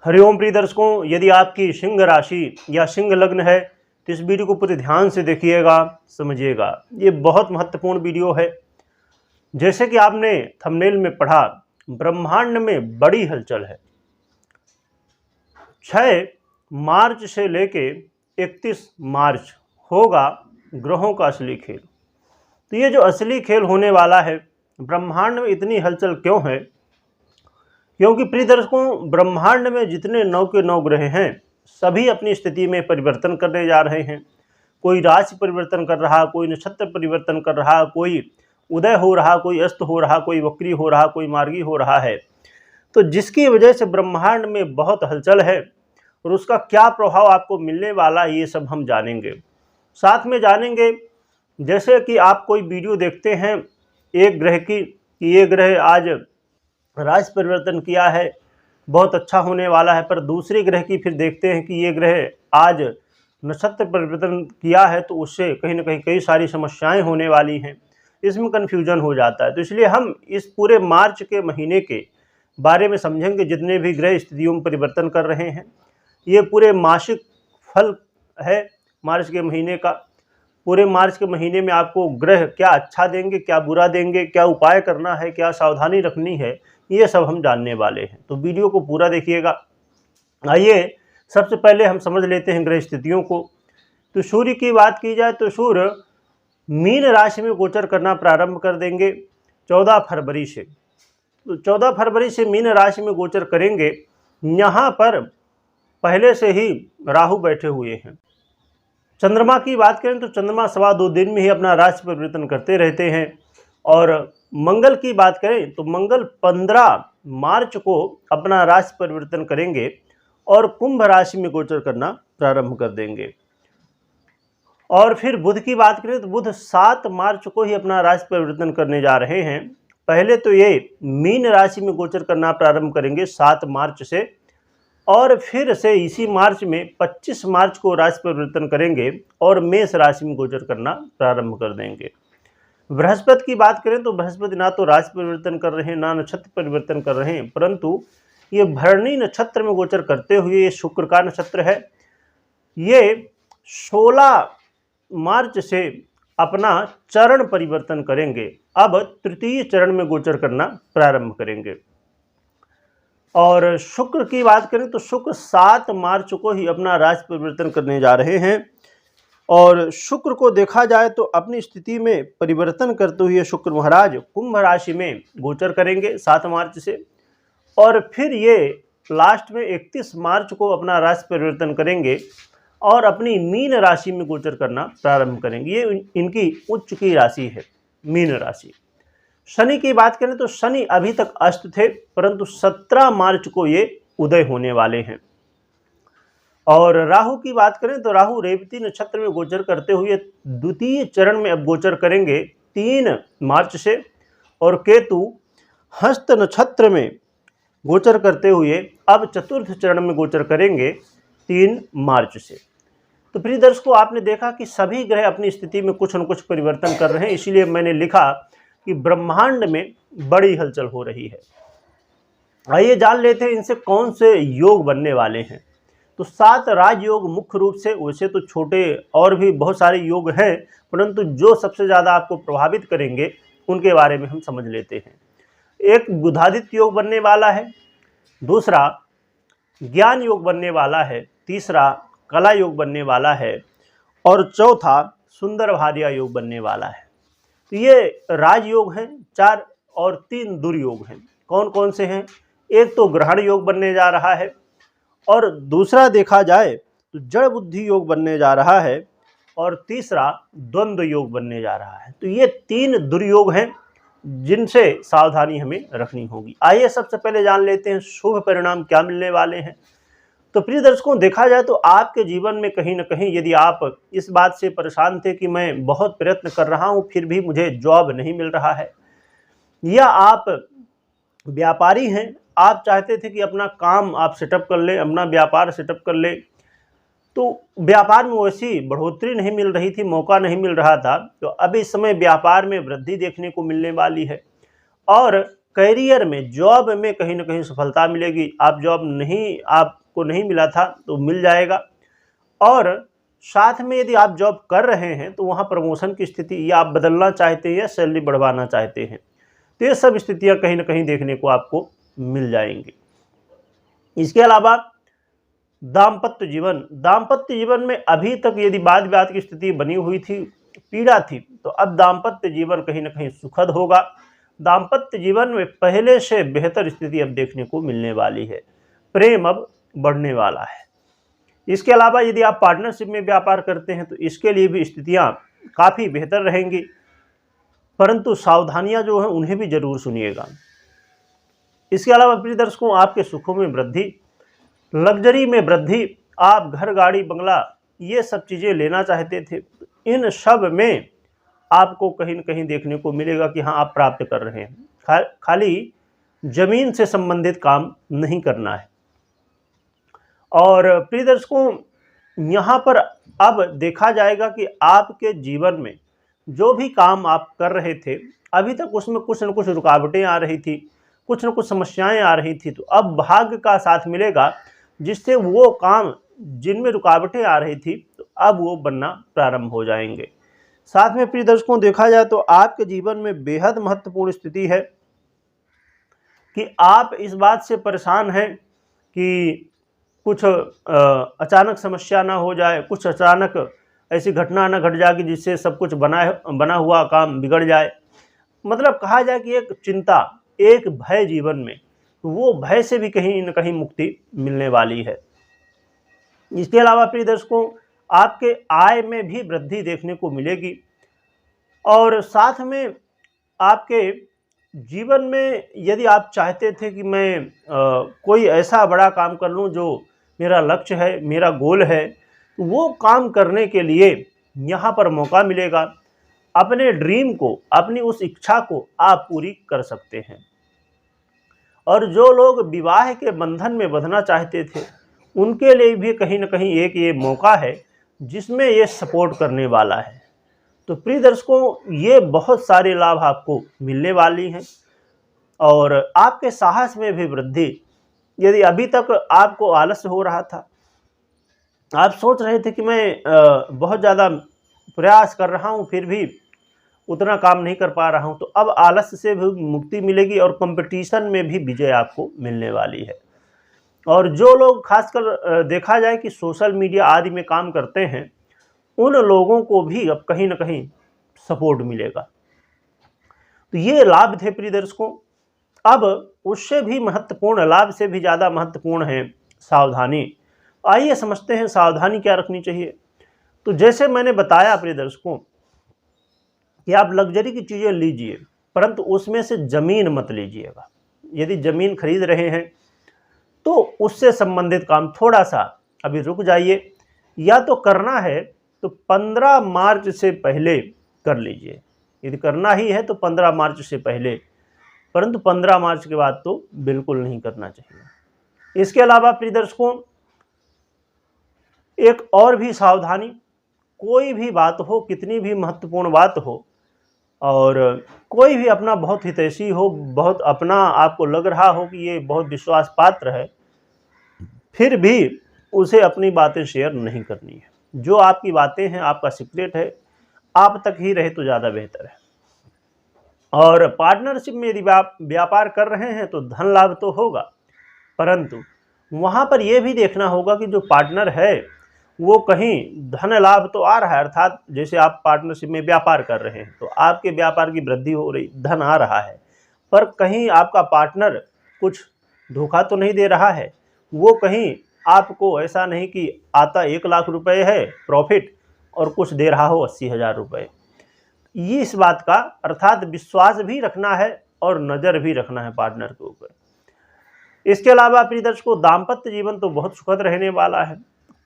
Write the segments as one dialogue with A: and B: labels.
A: हरिओम प्रिय दर्शकों, यदि आपकी सिंह राशि या सिंह लग्न है तो इस वीडियो को पूरे ध्यान से देखिएगा, समझिएगा। ये बहुत महत्वपूर्ण वीडियो है। जैसे कि आपने थंबनेल में पढ़ा, ब्रह्मांड में बड़ी हलचल है। 6 मार्च से लेके 31 मार्च होगा ग्रहों का असली खेल। तो ये जो असली खेल होने वाला है, ब्रह्मांड में इतनी हलचल क्यों है? क्योंकि प्रिय दर्शकों, ब्रह्मांड में जितने 9 के 9 ग्रह हैं, सभी अपनी स्थिति में परिवर्तन करने जा रहे हैं। कोई राशि परिवर्तन कर रहा, कोई नक्षत्र परिवर्तन कर रहा, कोई उदय हो रहा, कोई अस्त हो रहा, कोई वक्री हो रहा, कोई मार्गी हो रहा है। तो जिसकी वजह से ब्रह्मांड में बहुत हलचल है और उसका क्या प्रभाव आपको मिलने वाला, ये सब हम जानेंगे। साथ में जानेंगे, जैसे कि आप कोई वीडियो देखते हैं एक ग्रह की कि ये ग्रह आज राशि परिवर्तन किया है, बहुत अच्छा होने वाला है, पर दूसरे ग्रह की फिर देखते हैं कि ये ग्रह आज नक्षत्र परिवर्तन किया है, तो उससे कहीं ना कहीं कई सारी समस्याएं होने वाली हैं। इसमें कन्फ्यूजन हो जाता है। तो इसलिए हम इस पूरे मार्च के महीने के बारे में समझेंगे। जितने भी ग्रह स्थितियों में परिवर्तन कर रहे हैं, ये पूरे मासिक फल है मार्च के महीने का। पूरे मार्च के महीने में आपको ग्रह क्या अच्छा देंगे, क्या बुरा देंगे, क्या उपाय करना है, क्या सावधानी रखनी है, ये सब हम जानने वाले हैं। तो वीडियो को पूरा देखिएगा। आइए सबसे पहले हम समझ लेते हैं ग्रह स्थितियों को। तो सूर्य की बात की जाए तो सूर्य मीन राशि में गोचर करना प्रारंभ कर देंगे 14 फरवरी से। तो 14 फरवरी से मीन राशि में गोचर करेंगे। यहाँ पर पहले से ही राहु बैठे हुए हैं। चंद्रमा की बात करें तो चंद्रमा 2.25 दिन में ही अपना राशि परिवर्तन करते रहते हैं। और मंगल की बात करें तो मंगल 15 मार्च को अपना राशि परिवर्तन करेंगे और कुंभ राशि में गोचर करना प्रारंभ कर देंगे। और फिर बुध की बात करें तो बुध 7 मार्च को ही अपना राशि परिवर्तन करने जा रहे हैं। पहले तो ये मीन राशि में गोचर करना प्रारंभ करेंगे 7 मार्च से, और फिर से इसी मार्च में 25 मार्च को राशि परिवर्तन करेंगे और मेष राशि में गोचर करना प्रारंभ कर देंगे। बृहस्पति की बात करें तो बृहस्पति ना तो राशि परिवर्तन कर रहे हैं, ना नक्षत्र परिवर्तन कर रहे हैं, परंतु ये भरणी नक्षत्र में गोचर करते हुए, ये शुक्र का नक्षत्र है, ये 16 मार्च से अपना चरण परिवर्तन करेंगे। अब तृतीय चरण में गोचर करना प्रारंभ करेंगे। और शुक्र की बात करें तो शुक्र 7 मार्च को ही अपना राशि परिवर्तन करने जा रहे हैं। और शुक्र को देखा जाए तो अपनी स्थिति में परिवर्तन करते हुए शुक्र महाराज कुंभ राशि में गोचर करेंगे 7 मार्च से, और फिर ये लास्ट में 31 मार्च को अपना राशि परिवर्तन करेंगे और अपनी मीन राशि में गोचर करना प्रारंभ करेंगे। ये इनकी उच्च की राशि है, मीन राशि। शनि की बात करें तो शनि अभी तक अस्त थे, परंतु 17 मार्च को ये उदय होने वाले हैं। और राहु की बात करें तो राहु रेवती नक्षत्र में गोचर करते हुए द्वितीय चरण में अब गोचर करेंगे 3 मार्च से, और केतु हस्त नक्षत्र में गोचर करते हुए अब चतुर्थ चरण में गोचर करेंगे 3 मार्च से। तो प्रिय दर्शकों, आपने देखा कि सभी ग्रह अपनी स्थिति में कुछ न कुछ परिवर्तन कर रहे हैं। इसीलिए मैंने लिखा कि ब्रह्मांड में बड़ी हलचल हो रही है। आइए जान लेते हैं इनसे कौन से योग बनने वाले हैं। तो 7 राजयोग मुख्य रूप से, वैसे तो छोटे और भी बहुत सारे योग हैं, परंतु जो सबसे ज़्यादा आपको प्रभावित करेंगे उनके बारे में हम समझ लेते हैं। एक बुधादित्य योग बनने वाला है, दूसरा ज्ञान योग बनने वाला है, तीसरा कला योग बनने वाला है, और चौथा सुंदर भार्या योग बनने वाला है। तो ये राजयोग हैं 4, और 3 दुर्योग हैं। कौन कौन से हैं? एक तो ग्रहण योग बनने जा रहा है, और दूसरा देखा जाए तो जड़ बुद्धि योग बनने जा रहा है, और तीसरा द्वंद्व योग बनने जा रहा है। तो ये 3 दुर्योग हैं जिनसे सावधानी हमें रखनी होगी। आइए सबसे पहले जान लेते हैं शुभ परिणाम क्या मिलने वाले हैं। तो प्रिय दर्शकों, देखा जाए तो आपके जीवन में कहीं ना कहीं यदि आप इस बात से परेशान थे कि मैं बहुत प्रयत्न कर रहा हूं फिर भी मुझे जॉब नहीं मिल रहा है, या आप व्यापारी हैं, आप चाहते थे कि अपना काम आप सेटअप कर लें, अपना व्यापार सेटअप कर लें, तो व्यापार में वैसी बढ़ोतरी नहीं मिल रही थी, मौका नहीं मिल रहा था, तो अब इस समय व्यापार में वृद्धि देखने को मिलने वाली है। और करियर में, जॉब में कहीं ना कहीं सफलता मिलेगी। आप जॉब नहीं, आपको नहीं मिला था तो मिल जाएगा। और साथ में यदि आप जॉब कर रहे हैं तो वहाँ प्रमोशन की स्थिति, या आप बदलना चाहते हैं या सैलरी बढ़वाना चाहते हैं, तो ये सब स्थितियाँ कहीं ना कहीं देखने को आपको मिल जाएंगी। इसके अलावा दाम्पत्य जीवन में अभी तक यदि वाद विवाद की स्थिति बनी हुई थी, पीड़ा थी, तो अब दाम्पत्य जीवन कहीं ना कहीं सुखद होगा। दाम्पत्य जीवन में पहले से बेहतर स्थिति अब देखने को मिलने वाली है। प्रेम अब बढ़ने वाला है। इसके अलावा यदि आप पार्टनरशिप में व्यापार करते हैं तो इसके लिए भी स्थितियां काफ़ी बेहतर रहेंगी, परंतु सावधानियां जो हैं उन्हें भी जरूर सुनिएगा। इसके अलावा प्रिय दर्शकों, आपके सुखों में वृद्धि, लग्जरी में वृद्धि, आप घर, गाड़ी, बंगला, ये सब चीज़ें लेना चाहते थे, इन सब में आपको कहीं न कहीं देखने को मिलेगा कि हाँ, आप प्राप्त कर रहे हैं। खाली जमीन से संबंधित काम नहीं करना है। और प्रिय दर्शकों, यहाँ पर अब देखा जाएगा कि आपके जीवन में जो भी काम आप कर रहे थे, अभी तक उसमें कुछ न कुछ रुकावटें आ रही थी, कुछ न कुछ समस्याएं आ रही थी, तो अब भाग्य का साथ मिलेगा, जिससे वो काम जिनमें रुकावटें आ रही थी तो अब वो बनना प्रारंभ हो जाएंगे। साथ में प्रिय दर्शकों, देखा जाए तो आपके जीवन में बेहद महत्वपूर्ण स्थिति है कि आप इस बात से परेशान हैं कि कुछ अचानक समस्या ना हो जाए, कुछ अचानक ऐसी घटना ना घट जाए कि जिससे सब कुछ बना हुआ काम बिगड़ जाए। मतलब कहा जाए कि एक चिंता, एक भय जीवन में, वो भय से भी कहीं न कहीं मुक्ति मिलने वाली है। इसके अलावा प्रिय दर्शकों, आपके आय में भी वृद्धि देखने को मिलेगी। और साथ में आपके जीवन में यदि आप चाहते थे कि मैं कोई ऐसा बड़ा काम कर लूं जो मेरा लक्ष्य है, मेरा गोल है, तो वो काम करने के लिए यहाँ पर मौका मिलेगा। अपने ड्रीम को, अपनी उस इच्छा को आप पूरी कर सकते हैं। और जो लोग विवाह के बंधन में बंधना चाहते थे, उनके लिए भी कहीं न कहीं एक ये मौका है जिसमें ये सपोर्ट करने वाला है। तो प्रिय दर्शकों, ये बहुत सारे लाभ आपको मिलने वाली हैं। और आपके साहस में भी वृद्धि। यदि अभी तक आपको आलस्य हो रहा था, आप सोच रहे थे कि मैं बहुत ज़्यादा प्रयास कर रहा हूँ फिर भी उतना काम नहीं कर पा रहा हूँ, तो अब आलस्य से भी मुक्ति मिलेगी और कंपटीशन में भी विजय आपको मिलने वाली है। और जो लोग खासकर देखा जाए कि सोशल मीडिया आदि में काम करते हैं, उन लोगों को भी अब कहीं ना कहीं सपोर्ट मिलेगा। तो ये लाभ थे प्रिय दर्शकों। अब उससे भी महत्वपूर्ण, लाभ से भी ज़्यादा महत्वपूर्ण है सावधानी। आइए समझते हैं सावधानी क्या रखनी चाहिए। तो जैसे मैंने बताया प्रिय दर्शकों कि आप लग्जरी की चीज़ें लीजिए, परंतु उसमें से ज़मीन मत लीजिएगा। यदि ज़मीन खरीद रहे हैं तो उससे संबंधित काम थोड़ा सा अभी रुक जाइए, या तो करना है तो 15 मार्च से पहले कर लीजिए। यदि करना ही है तो 15 मार्च से पहले, परंतु 15 मार्च के बाद तो बिल्कुल नहीं करना चाहिए। इसके अलावा प्रिय दर्शकों, एक और भी सावधानी, कोई भी बात हो, कितनी भी महत्वपूर्ण बात हो, और कोई भी अपना बहुत हितैषी हो, बहुत अपना आपको लग रहा हो कि ये बहुत विश्वास पात्र है, फिर भी उसे अपनी बातें शेयर नहीं करनी है। जो आपकी बातें हैं, आपका सीक्रेट है, आप तक ही रहे तो ज़्यादा बेहतर है। और पार्टनरशिप में यदि आप व्यापार कर रहे हैं तो धन लाभ तो होगा, परंतु वहाँ पर यह भी देखना होगा कि जो पार्टनर है वो कहीं धन लाभ तो आ रहा है, अर्थात जैसे आप पार्टनरशिप में व्यापार कर रहे हैं तो आपके व्यापार की वृद्धि हो रही, धन आ रहा है, पर कहीं आपका पार्टनर कुछ धोखा तो नहीं दे रहा है। वो कहीं आपको ऐसा नहीं कि आता 1 लाख रुपए है प्रॉफिट और कुछ दे रहा हो 80,000 रुपये। ये इस बात का, अर्थात विश्वास भी रखना है और नज़र भी रखना है पार्टनर के ऊपर। इसके अलावा प्रिय दर्शकों, दाम्पत्य जीवन तो बहुत सुखद रहने वाला है,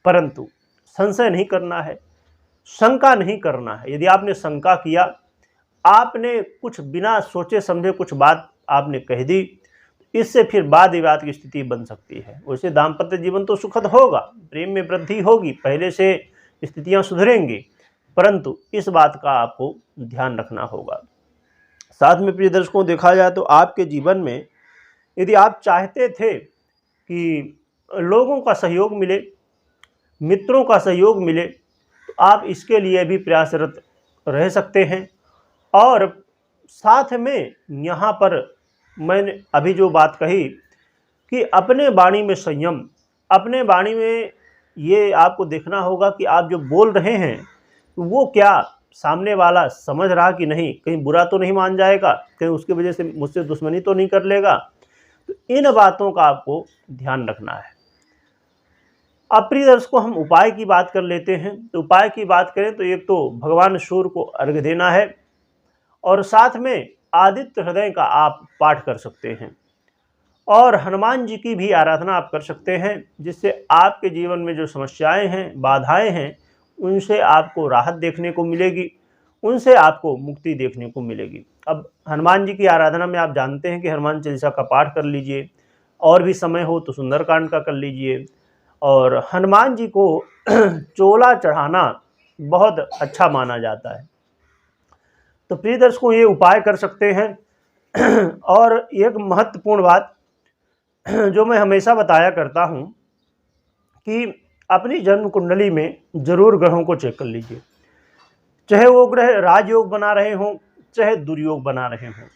A: परंतु संशय नहीं करना है, शंका नहीं करना है। यदि आपने शंका किया, आपने कुछ बिना सोचे समझे कुछ बात आपने कह दी, इससे फिर वाद विवाद की स्थिति बन सकती है। वैसे दाम्पत्य जीवन तो सुखद होगा, प्रेम में वृद्धि होगी, पहले से स्थितियां सुधरेंगी, परंतु इस बात का आपको ध्यान रखना होगा। साथ में प्रिय दर्शकों, देखा जाए तो आपके जीवन में यदि आप चाहते थे कि लोगों का सहयोग मिले, मित्रों का सहयोग मिले, तो आप इसके लिए भी प्रयासरत रह सकते हैं। और साथ में यहाँ पर मैंने अभी जो बात कही कि अपने वाणी में संयम, अपने वाणी में ये आपको देखना होगा कि आप जो बोल रहे हैं वो क्या सामने वाला समझ रहा कि नहीं, कहीं बुरा तो नहीं मान जाएगा, कहीं उसकी वजह से मुझसे दुश्मनी तो नहीं कर लेगा। तो इन बातों का आपको ध्यान रखना है। अब प्रिय दर्शकों, हम उपाय की बात कर लेते हैं। तो उपाय की बात करें तो एक तो भगवान सूर्य को अर्घ्य देना है और साथ में आदित्य हृदय का आप पाठ कर सकते हैं और हनुमान जी की भी आराधना आप कर सकते हैं, जिससे आपके जीवन में जो समस्याएं हैं, बाधाएं हैं, उनसे आपको राहत देखने को मिलेगी, उनसे आपको मुक्ति देखने को मिलेगी। अब हनुमान जी की आराधना में आप जानते हैं कि हनुमान चालीसा का पाठ कर लीजिए, और भी समय हो तो सुंदरकांड का कर लीजिए। और हनुमान जी को चोला चढ़ाना बहुत अच्छा माना जाता है। तो प्रिय दर्शकों, ये उपाय कर सकते हैं। और एक महत्वपूर्ण बात जो मैं हमेशा बताया करता हूँ कि अपनी जन्म कुंडली में जरूर ग्रहों को चेक कर लीजिए, चाहे वो ग्रह राजयोग बना रहे हों, चाहे दुर्योग बना रहे हों।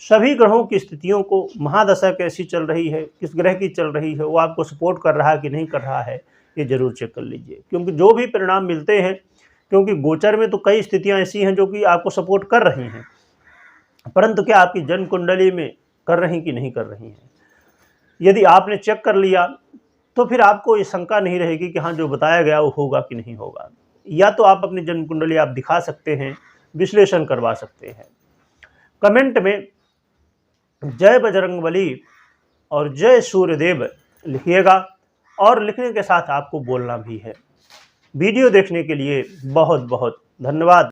A: सभी ग्रहों की स्थितियों को, महादशा कैसी चल रही है, किस ग्रह की चल रही है, वो आपको सपोर्ट कर रहा है कि नहीं कर रहा है, ये जरूर चेक कर लीजिए। क्योंकि जो भी परिणाम मिलते हैं, क्योंकि गोचर में तो कई स्थितियां ऐसी हैं जो कि आपको सपोर्ट कर रही हैं, परंतु क्या आपकी जन्म कुंडली में कर रही कि नहीं कर रही हैं। यदि आपने चेक कर लिया तो फिर आपको ये शंका नहीं रहेगी कि हाँ, जो बताया गया वो होगा कि नहीं होगा। या तो आप अपनी जन्म कुंडली आप दिखा सकते हैं, विश्लेषण करवा सकते हैं। कमेंट में जय बजरंगबली और जय सूर्यदेव लिखिएगा, और लिखने के साथ आपको बोलना भी है। वीडियो देखने के लिए बहुत बहुत धन्यवाद।